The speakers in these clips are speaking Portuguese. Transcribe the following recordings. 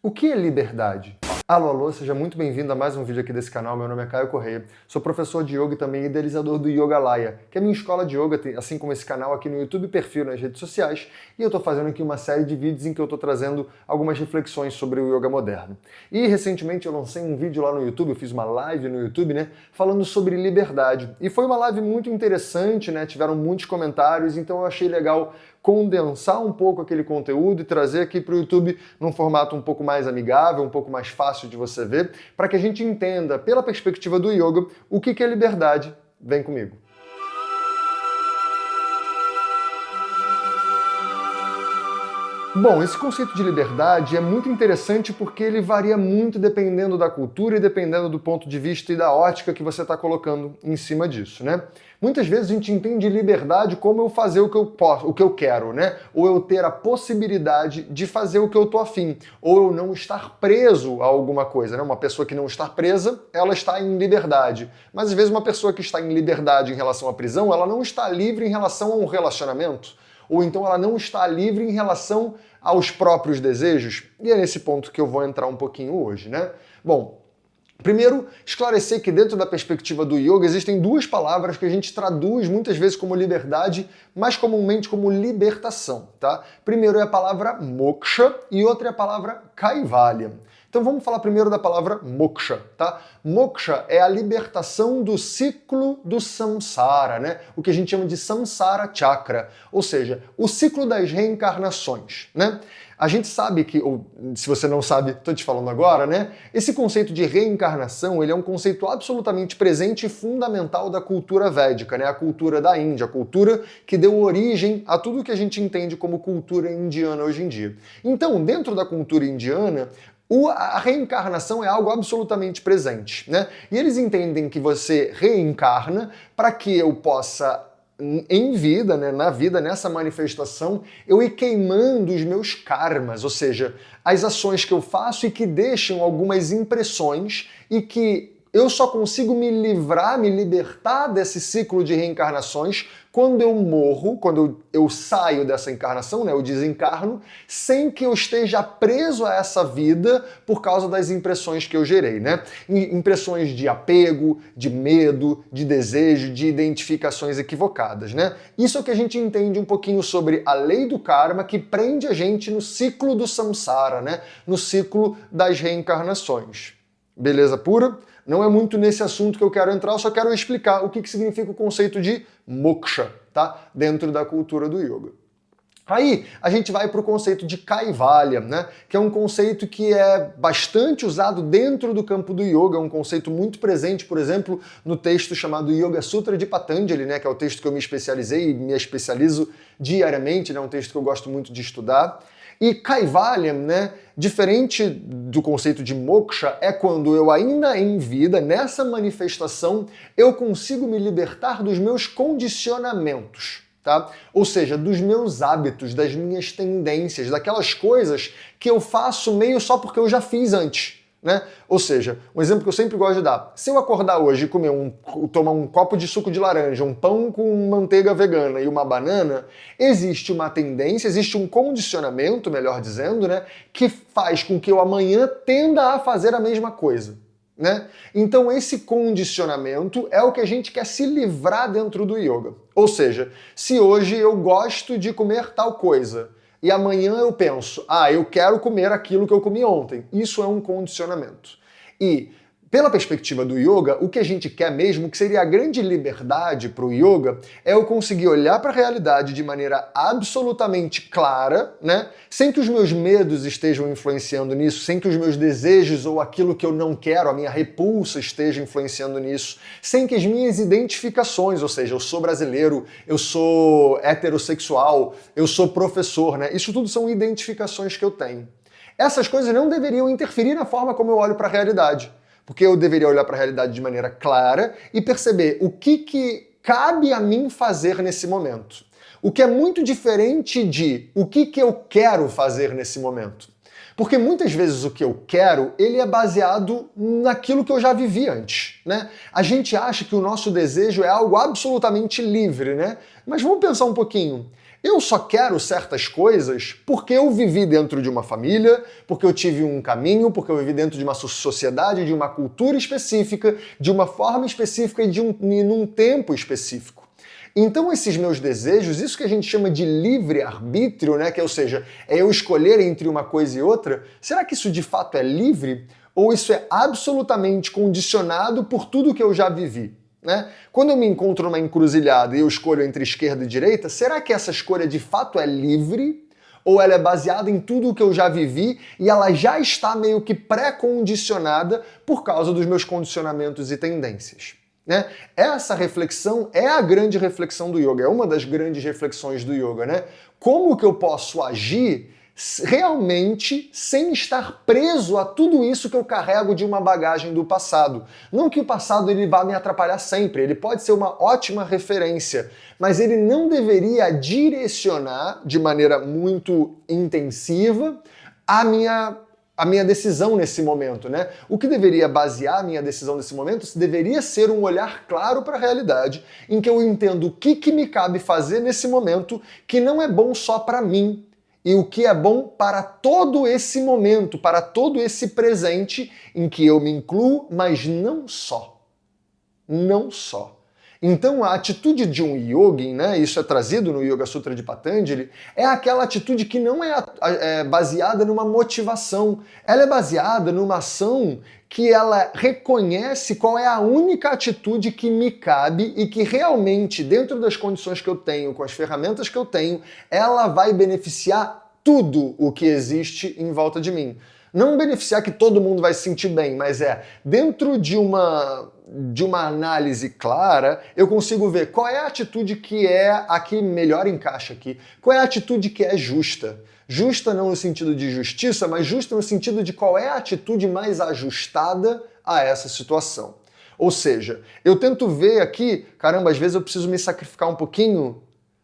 O que é liberdade? Alô, alô, seja muito bem-vindo a mais um vídeo aqui desse canal. Meu nome é Caio Correia, sou professor de yoga e também idealizador do Yogalaya, que é minha escola de yoga, assim como esse canal aqui no YouTube, perfil nas redes sociais, e eu tô fazendo aqui uma série de vídeos em que eu tô trazendo algumas reflexões sobre o yoga moderno. E recentemente eu lancei um vídeo lá no YouTube, eu fiz uma live no YouTube, né, falando sobre liberdade. E foi uma live muito interessante, né, tiveram muitos comentários, então eu achei legal condensar um pouco aquele conteúdo e trazer aqui para o YouTube num formato um pouco mais amigável, um pouco mais fácil de você ver, para que a gente entenda, pela perspectiva do yoga, o que é liberdade. Vem comigo. Bom, esse conceito de liberdade é muito interessante porque ele varia muito dependendo da cultura e dependendo do ponto de vista e da ótica que você está colocando em cima disso, né? Muitas vezes a gente entende liberdade como eu fazer o que eu posso, o que eu quero, né? Ou eu ter a possibilidade de fazer o que eu tô afim, ou eu não estar preso a alguma coisa, né? Uma pessoa que não está presa, ela está em liberdade. Mas às vezes uma pessoa que está em liberdade em relação à prisão, ela não está livre em relação a um relacionamento. Ou então ela não está livre em relação aos próprios desejos, e é nesse ponto que eu vou entrar um pouquinho hoje, né? Bom, primeiro, esclarecer que dentro da perspectiva do yoga existem duas palavras que a gente traduz muitas vezes como liberdade, mais comumente como libertação, tá? Primeiro é a palavra moksha e outra é a palavra kaivalya. Então vamos falar primeiro da palavra moksha, tá? Moksha é a libertação do ciclo do samsara, né? O que a gente chama de samsara chakra, ou seja, o ciclo das reencarnações, né? A gente sabe que, ou se você não sabe, estou te falando agora, né? Esse conceito de reencarnação, ele é um conceito absolutamente presente e fundamental da cultura védica, né? A cultura da Índia, a cultura que deu origem a tudo que a gente entende como cultura indiana hoje em dia. Então, dentro da cultura indiana, a reencarnação é algo absolutamente presente, né? E eles entendem que você reencarna para que eu possa, em vida, né, na vida, nessa manifestação, eu ir queimando os meus karmas, ou seja, as ações que eu faço e que deixam algumas impressões e que eu só consigo me livrar, me libertar desse ciclo de reencarnações quando eu morro, quando eu saio dessa encarnação, né, eu desencarno, sem que eu esteja preso a essa vida por causa das impressões que eu gerei, né? Impressões de apego, de medo, de desejo, de identificações equivocadas, né? Isso é o que a gente entende um pouquinho sobre a lei do karma que prende a gente no ciclo do samsara, né? No ciclo das reencarnações. Beleza pura? Não é muito nesse assunto que eu quero entrar, eu só quero explicar o que significa o conceito de moksha, tá? Dentro da cultura do yoga. Aí a gente vai para o conceito de kaivalya, né? Que é um conceito que é bastante usado dentro do campo do yoga, é um conceito muito presente, por exemplo, no texto chamado Yoga Sutra de Patanjali, né? Que é o texto que eu me especializei e me especializo diariamente, né? É um texto que eu gosto muito de estudar. E kaivalya, né, diferente do conceito de moksha, é quando eu ainda em vida, nessa manifestação, eu consigo me libertar dos meus condicionamentos, tá? Ou seja, dos meus hábitos, das minhas tendências, daquelas coisas que eu faço meio só porque eu já fiz antes. Né? Ou seja, um exemplo que eu sempre gosto de dar, se eu acordar hoje e tomar um copo de suco de laranja, um pão com manteiga vegana e uma banana, existe uma tendência, existe um condicionamento, melhor dizendo, né, que faz com que eu amanhã tenda a fazer a mesma coisa. Né? Então esse condicionamento é o que a gente quer se livrar dentro do yoga. Ou seja, se hoje eu gosto de comer tal coisa, e amanhã eu penso, eu quero comer aquilo que eu comi ontem. Isso é um condicionamento. E, pela perspectiva do yoga, o que a gente quer mesmo, que seria a grande liberdade para o yoga, é eu conseguir olhar para a realidade de maneira absolutamente clara, né? Sem que os meus medos estejam influenciando nisso, sem que os meus desejos ou aquilo que eu não quero, a minha repulsa esteja influenciando nisso, sem que as minhas identificações, ou seja, eu sou brasileiro, eu sou heterossexual, eu sou professor, né? Isso tudo são identificações que eu tenho. Essas coisas não deveriam interferir na forma como eu olho para a realidade. Porque eu deveria olhar para a realidade de maneira clara e perceber o que cabe a mim fazer nesse momento. O que é muito diferente de o que eu quero fazer nesse momento. Porque muitas vezes o que eu quero, ele é baseado naquilo que eu já vivi antes, né? A gente acha que o nosso desejo é algo absolutamente livre, né? Mas vamos pensar um pouquinho. Eu só quero certas coisas porque eu vivi dentro de uma família, porque eu tive um caminho, porque eu vivi dentro de uma sociedade, de uma cultura específica, de uma forma específica e num tempo específico. Então esses meus desejos, isso que a gente chama de livre-arbítrio, né, ou seja, é eu escolher entre uma coisa e outra, será que isso de fato é livre? Ou isso é absolutamente condicionado por tudo que eu já vivi? Né? Quando eu me encontro numa encruzilhada e eu escolho entre esquerda e direita, será que essa escolha de fato é livre? Ou ela é baseada em tudo o que eu já vivi e ela já está meio que pré-condicionada por causa dos meus condicionamentos e tendências? Né? Essa reflexão é a grande reflexão do yoga, é uma das grandes reflexões do yoga. Né? Como que eu posso agir realmente sem estar preso a tudo isso que eu carrego de uma bagagem do passado? Não que o passado ele vá me atrapalhar sempre, ele pode ser uma ótima referência, mas ele não deveria direcionar de maneira muito intensiva a minha decisão nesse momento, né? O que deveria basear a minha decisão nesse momento deveria ser um olhar claro para a realidade, em que eu entendo o que me cabe fazer nesse momento que não é bom só para mim, e o que é bom para todo esse momento, para todo esse presente em que eu me incluo, mas não só. Não só. Então a atitude de um yogin, né, isso é trazido no Yoga Sutra de Patanjali, é aquela atitude que não é baseada numa motivação, ela é baseada numa ação que ela reconhece qual é a única atitude que me cabe e que realmente, dentro das condições que eu tenho, com as ferramentas que eu tenho, ela vai beneficiar tudo o que existe em volta de mim. Não beneficiar que todo mundo vai se sentir bem, mas dentro de uma análise clara, eu consigo ver qual é a atitude que é a que melhor encaixa aqui, qual é a atitude que é justa. Justa não no sentido de justiça, mas justa no sentido de qual é a atitude mais ajustada a essa situação. Ou seja, eu tento ver aqui, caramba, às vezes eu preciso me sacrificar um pouquinho,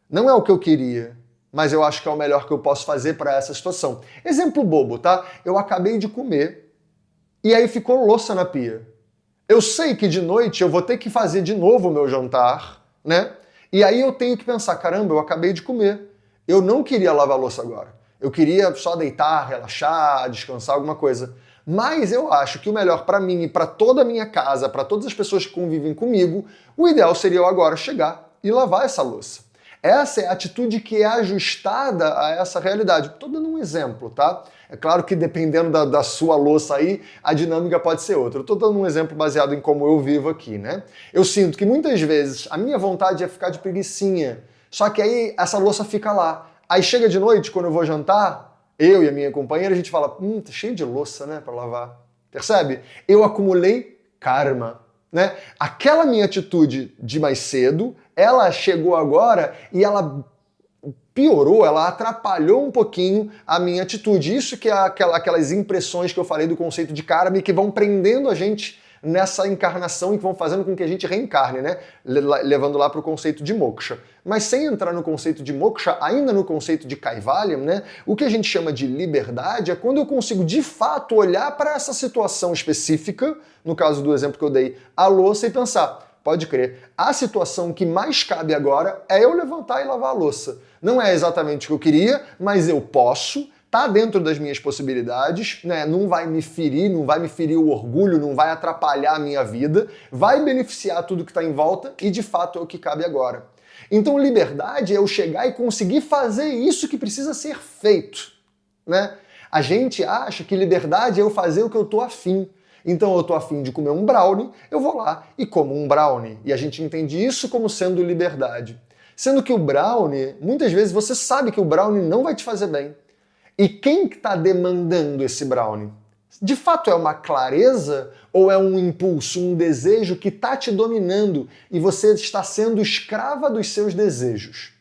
não é o que eu queria, mas eu acho que é o melhor que eu posso fazer para essa situação. Exemplo bobo, tá? Eu acabei de comer e aí ficou louça na pia. Eu sei que de noite eu vou ter que fazer de novo o meu jantar, né? E aí eu tenho que pensar, caramba, eu acabei de comer. Eu não queria lavar a louça agora. Eu queria só deitar, relaxar, descansar, alguma coisa. Mas eu acho que o melhor para mim e para toda a minha casa, para todas as pessoas que convivem comigo, o ideal seria eu agora chegar e lavar essa louça. Essa é a atitude que é ajustada a essa realidade. Estou dando um exemplo, tá? É claro que dependendo da sua louça aí, a dinâmica pode ser outra. Eu estou dando um exemplo baseado em como eu vivo aqui, né? Eu sinto que muitas vezes a minha vontade é ficar de preguicinha, só que aí essa louça fica lá. Aí chega de noite, quando eu vou jantar, eu e a minha companheira, a gente fala, tá cheio de louça, né, para lavar. Percebe? Eu acumulei karma. Né? Aquela minha atitude de mais cedo, ela chegou agora e ela piorou, ela atrapalhou um pouquinho a minha atitude. Isso que é aquelas impressões que eu falei do conceito de karma e que vão prendendo a gente nessa encarnação e que vão fazendo com que a gente reencarne, né? Levando lá para o conceito de moksha. Mas sem entrar no conceito de moksha, ainda no conceito de kaivalyam, né? O que a gente chama de liberdade é quando eu consigo de fato olhar para essa situação específica, no caso do exemplo que eu dei, a louça, e pensar, pode crer, a situação que mais cabe agora é eu levantar e lavar a louça. Não é exatamente o que eu queria, mas eu posso, tá dentro das minhas possibilidades, né? Não vai me ferir o orgulho, não vai atrapalhar a minha vida, vai beneficiar tudo que está em volta e de fato é o que cabe agora. Então liberdade é eu chegar e conseguir fazer isso que precisa ser feito, né? A gente acha que liberdade é eu fazer o que eu tô afim. Então eu tô afim de comer um brownie, eu vou lá e como um brownie. E a gente entende isso como sendo liberdade. Sendo que o brownie, muitas vezes você sabe que o brownie não vai te fazer bem. E quem está demandando esse brownie? De fato é uma clareza ou é um impulso, um desejo que está te dominando e você está sendo escrava dos seus desejos?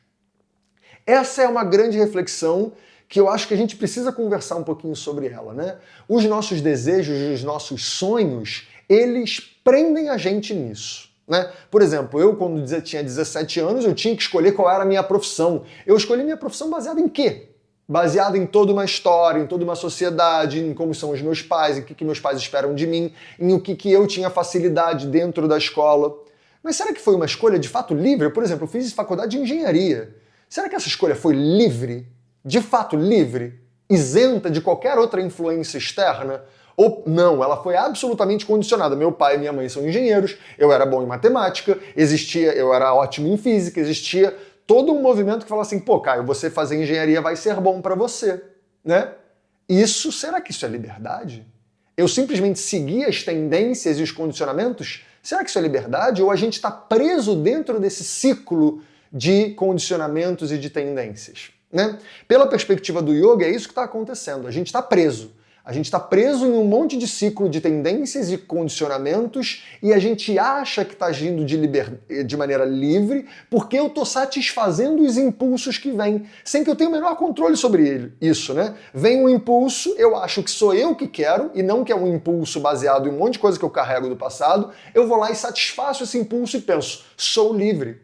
Essa é uma grande reflexão que eu acho que a gente precisa conversar um pouquinho sobre ela, né? Os nossos desejos, os nossos sonhos, eles prendem a gente nisso. Né? Por exemplo, eu quando tinha 17 anos, eu tinha que escolher qual era a minha profissão. Eu escolhi minha profissão baseada em quê? Baseado em toda uma história, em toda uma sociedade, em como são os meus pais, em que meus pais esperam de mim, em o que eu tinha facilidade dentro da escola. Mas será que foi uma escolha de fato livre? Por exemplo, eu fiz faculdade de engenharia. Será que essa escolha foi livre? De fato livre? Isenta de qualquer outra influência externa? Ou não, ela foi absolutamente condicionada. Meu pai e minha mãe são engenheiros, eu era bom em matemática, eu era ótimo em física, existia todo um movimento que fala assim, pô, Caio, você fazer engenharia vai ser bom para você, né? Será que isso é liberdade? Eu simplesmente seguir as tendências e os condicionamentos? Será que isso é liberdade? Ou a gente está preso dentro desse ciclo de condicionamentos e de tendências, né? Pela perspectiva do yoga, é isso que está acontecendo. A gente está preso. A gente está preso em um monte de ciclo de tendências e condicionamentos e a gente acha que está agindo de maneira livre porque eu estou satisfazendo os impulsos que vêm, sem que eu tenha o menor controle sobre isso, né? Vem um impulso, eu acho que sou eu que quero e não que é um impulso baseado em um monte de coisa que eu carrego do passado, eu vou lá e satisfaço esse impulso e penso, sou livre.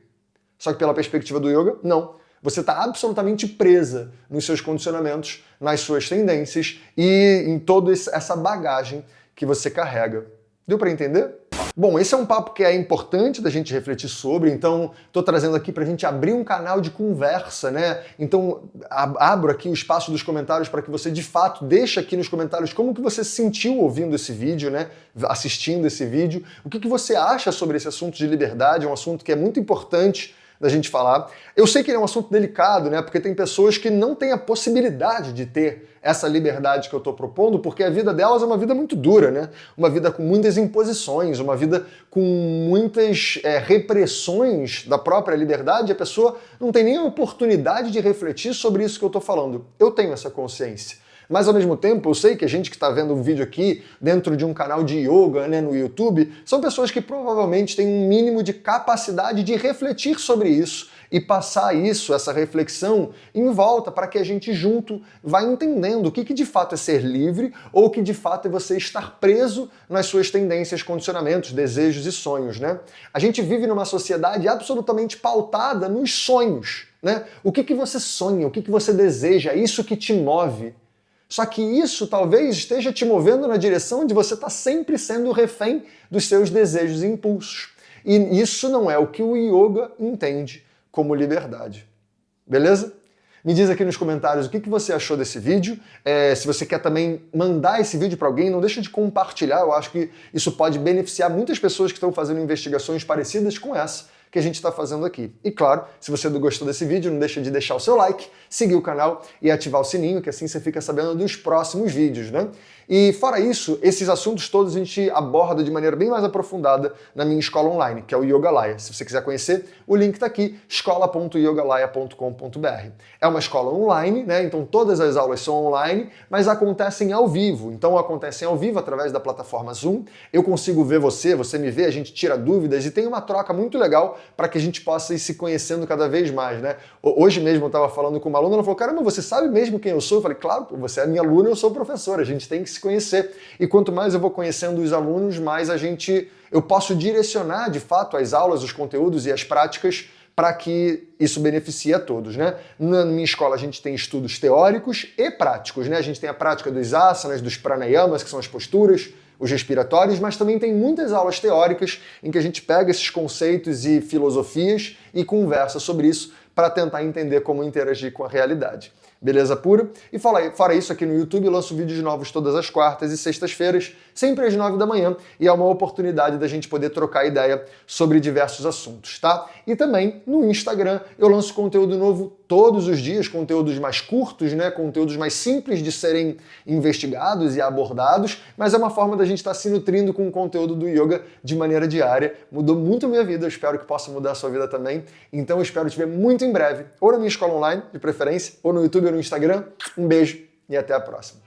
Só que pela perspectiva do yoga, não. Você está absolutamente presa nos seus condicionamentos, nas suas tendências e em toda essa bagagem que você carrega. Deu para entender? Bom, esse é um papo que é importante da gente refletir sobre, então estou trazendo aqui para a gente abrir um canal de conversa, né? Então abro aqui o espaço dos comentários para que você de fato deixe aqui nos comentários como que você se sentiu ouvindo esse vídeo, né? Assistindo esse vídeo, o que você acha sobre esse assunto de liberdade, é um assunto que é muito importante da gente falar. Eu sei que ele é um assunto delicado, né? Porque tem pessoas que não têm a possibilidade de ter essa liberdade que eu estou propondo, porque a vida delas é uma vida muito dura, né? Uma vida com muitas imposições, uma vida com muitas repressões da própria liberdade, e a pessoa não tem nem a oportunidade de refletir sobre isso que eu estou falando. Eu tenho essa consciência. Mas ao mesmo tempo, eu sei que a gente que está vendo um vídeo aqui dentro de um canal de yoga, né, no YouTube, são pessoas que provavelmente têm um mínimo de capacidade de refletir sobre isso e passar isso, essa reflexão, em volta para que a gente junto vá entendendo o que de fato é ser livre ou o que de fato é você estar preso nas suas tendências, condicionamentos, desejos e sonhos, né? A gente vive numa sociedade absolutamente pautada nos sonhos, né? O que você sonha, o que você deseja, é isso que te move. Só que isso talvez esteja te movendo na direção de você estar sempre sendo refém dos seus desejos e impulsos. E isso não é o que o yoga entende como liberdade. Beleza? Me diz aqui nos comentários o que você achou desse vídeo. Se você quer também mandar esse vídeo para alguém, não deixa de compartilhar. Eu acho que isso pode beneficiar muitas pessoas que estão fazendo investigações parecidas com essa que a gente está fazendo aqui. E claro, se você gostou desse vídeo, não deixa de deixar o seu like, seguir o canal e ativar o sininho, que assim você fica sabendo dos próximos vídeos, né? E fora isso, esses assuntos todos a gente aborda de maneira bem mais aprofundada na minha escola online, que é o Yogalaya. Se você quiser conhecer, o link está aqui, escola.yogalaya.com.br. É uma escola online, né? Então todas as aulas são online, mas acontecem ao vivo. Então acontecem ao vivo através da plataforma Zoom. Eu consigo ver você me vê, a gente tira dúvidas e tem uma troca muito legal para que a gente possa ir se conhecendo cada vez mais, né? Hoje mesmo eu estava falando com uma aluna, ela falou, caramba, você sabe mesmo quem eu sou? Eu falei, claro, você é minha aluna, eu sou professor, a gente tem que se conhecer. E quanto mais eu vou conhecendo os alunos, mais eu posso direcionar, de fato, as aulas, os conteúdos e as práticas para que isso beneficie a todos, né? Na minha escola a gente tem estudos teóricos e práticos, né? A gente tem a prática dos asanas, dos pranayamas, que são as posturas, os respiratórios, mas também tem muitas aulas teóricas em que a gente pega esses conceitos e filosofias e conversa sobre isso para tentar entender como interagir com a realidade. Beleza pura? E fora isso, aqui no YouTube eu lanço vídeos novos todas as quartas e sextas-feiras, sempre às 9 da manhã, e é uma oportunidade da gente poder trocar ideia sobre diversos assuntos, tá? E também no Instagram eu lanço conteúdo novo todos os dias, conteúdos mais curtos, né? Conteúdos mais simples de serem investigados e abordados, mas é uma forma da gente estar se nutrindo com o conteúdo do yoga de maneira diária. Mudou muito a minha vida, eu espero que possa mudar a sua vida também. Então eu espero te ver muito em breve, ou na minha escola online, de preferência, ou no YouTube ou no Instagram. Um beijo e até a próxima.